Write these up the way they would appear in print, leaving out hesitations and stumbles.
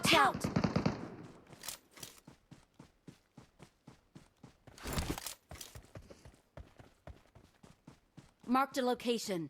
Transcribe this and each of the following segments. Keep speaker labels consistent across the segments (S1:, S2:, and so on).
S1: Watch out! Marked a location.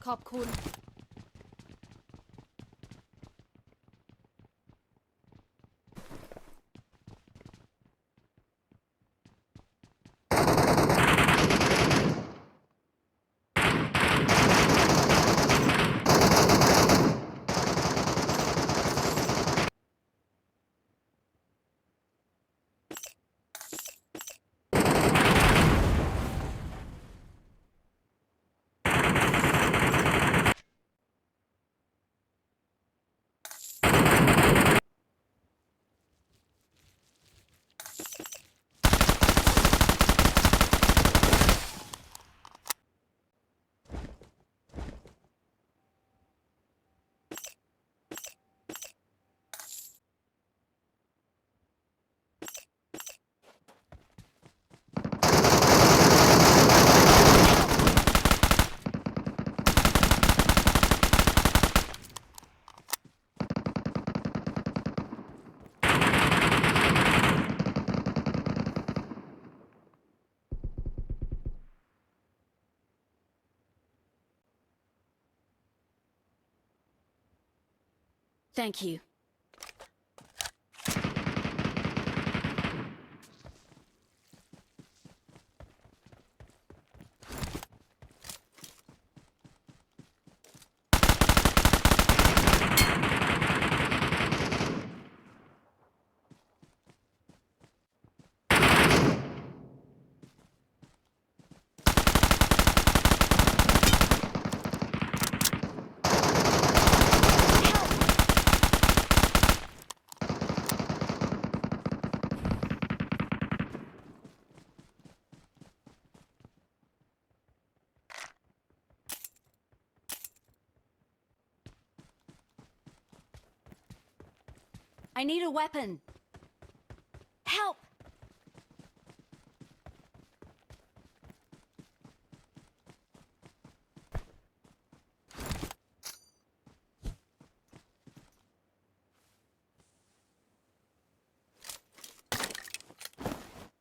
S1: ขอบคุณ Thank you. I need a weapon. Help!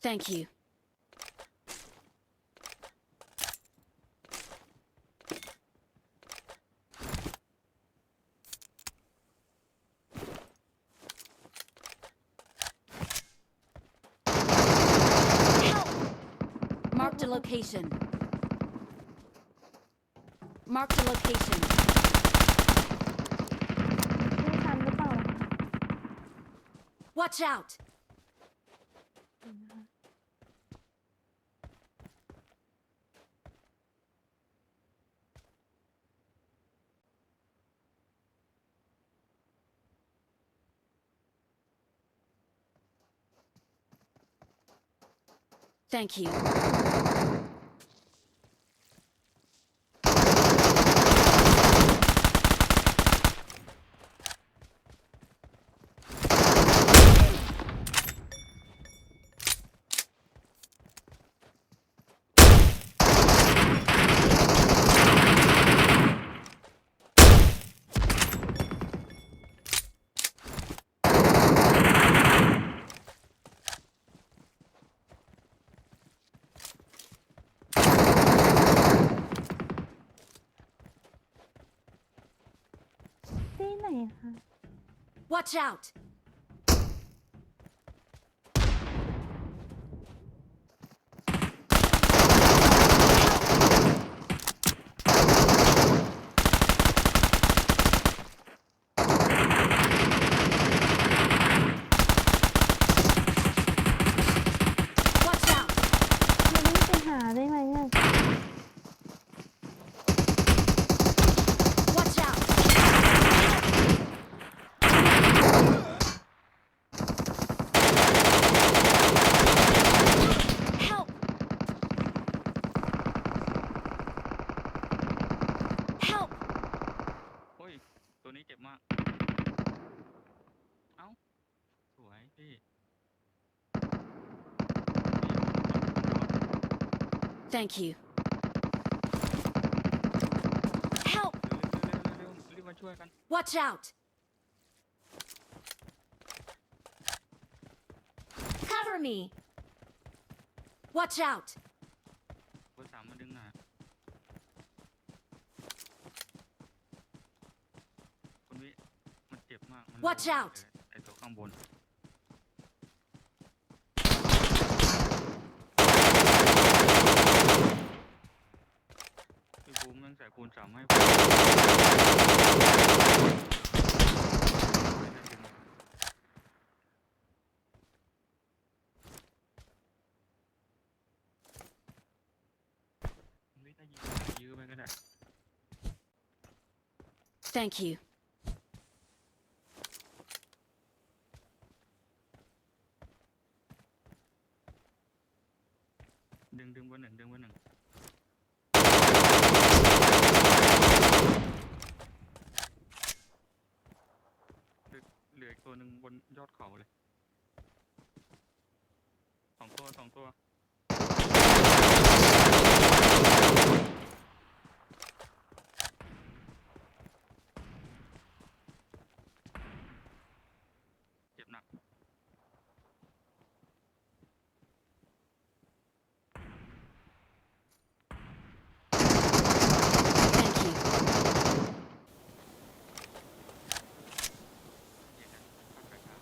S1: Thank you. Marked a location. Marked a location.
S2: ไม่ทันหรือเปล่า
S1: Watch out! Thank you. Watch out!
S2: าได้ไหมเนี่ย
S1: Watch out! Help! Help!
S3: โอ้ยตัวนี้เจ็บมาก เอ้า สวยพี่
S1: Thank you. Help!
S3: เร็วรีบมาช่วยกัน
S1: Watch out! Cover me! Watch out!
S3: เบอร์ 3มาดึงหน่อยคุณวิมันเจ็บมากมัน
S1: Watch
S3: โดน
S1: out
S3: ไอตัวข้างบนพี่บูมแม่งใส่คูณ 3ให้ผมไม่ได้ยิงยื้อไปก็ได้
S1: Thank you.
S3: ดึงเบอร์ 1ดึงเบอร์ 1เหลืออีกตัวหนึ่งบนยอดเขาเลยสองตัวเจ็บหนัก
S1: Thank you.
S3: เย็นนะพักไปครับ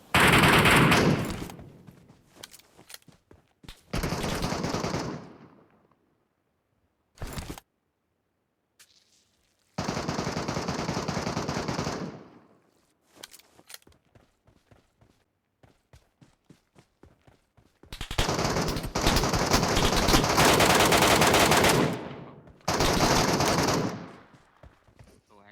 S3: สวย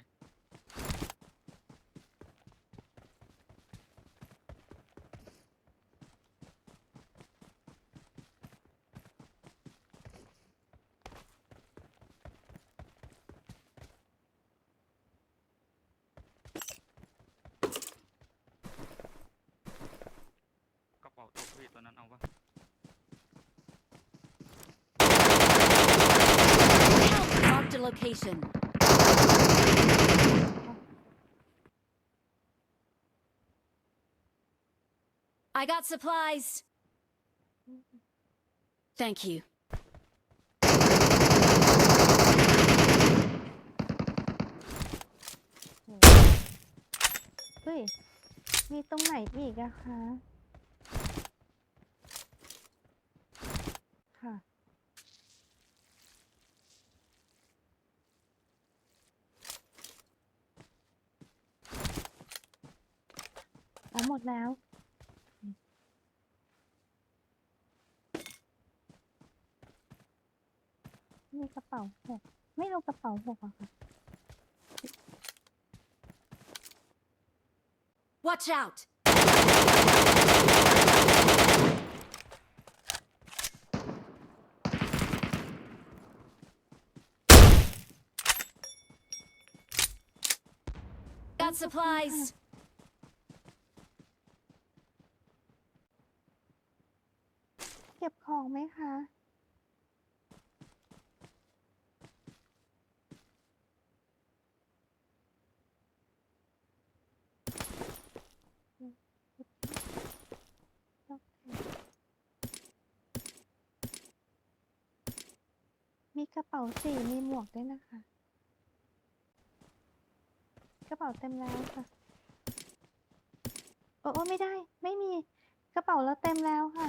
S3: กระเป๋าตกพี่ตัวนั้นเอาปะ
S1: Help! Marked a location. I got supplies. Thank you.
S2: เฮ้ย มีตรงไหนอีกอะคะ ค่ะ อ๋อหมดแล้ว มีกระเป๋า6ไม่รู้กระเป๋า6อะค่ะ
S1: Watch out! Got supplies.
S2: เก็บของไหมคะ โอเคมีกระเป๋า4มีหมวกด้วยนะคะ กระเป๋าเต็มแล้วค่ะ โอ้ไม่ได้ ไม่มี กระเป๋าเราเต็มแล้วค่ะ